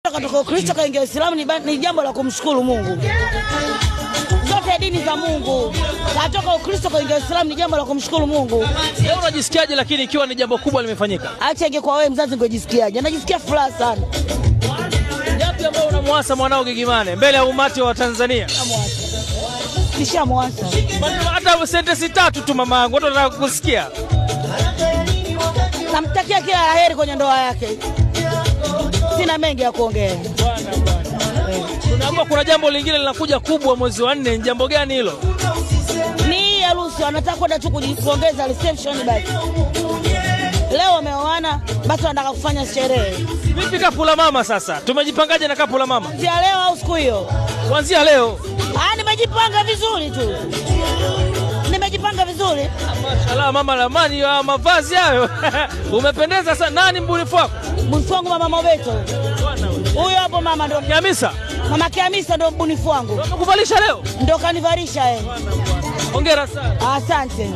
mtoto katoka Ukristo kaingia Uislamu ni jambo la kumshukuru Mungu. Zote dini za Mungu. Katoka Ukristo kaingia Uislamu ni jambo la kumshukuru Mungu. Leo unajisikiaje lakini ikiwa ni jambo kubwa limefanyika? Acha ingekuwa wewe mzazi ungejisikiaje? Najisikia furaha sana. Yapi ambao unamwasa mwanao Gigimane mbele ya umati wa Tanzania? Nishamwasa. Hata sentensi 3 tu mama yangu, watu wanataka kukusikia. Namtakia kila laheri kwenye ndoa yake. Sina mengi ya kuongea. Tunaambiwa kuna jambo lingine linakuja kubwa mwezi wa 4, jambo gani hilo? Ni harusi, anataka kwenda tu kuongeza reception basi. Leo wameoana, basi wanataka kufanya sherehe. Vipi kapu la mama sasa? Tumejipangaje na kapu la mama? Kuanzia leo au siku hiyo? Kuanzia leo. Nimejipanga vizuri tu. Nimejipanga vizuri. Mashallah mama Lamani, ya mavazi hayo. Umependeza sana. Nani mbunifu wako? Mbunifu wangu mama Mobeto. Huyo hapo mama ndo Kiamisa. Mama Kiamisa ndo mbunifu wangu. Ndio kukuvalisha leo? Ndio kanivalisha yeye. Hongera sana. Asante.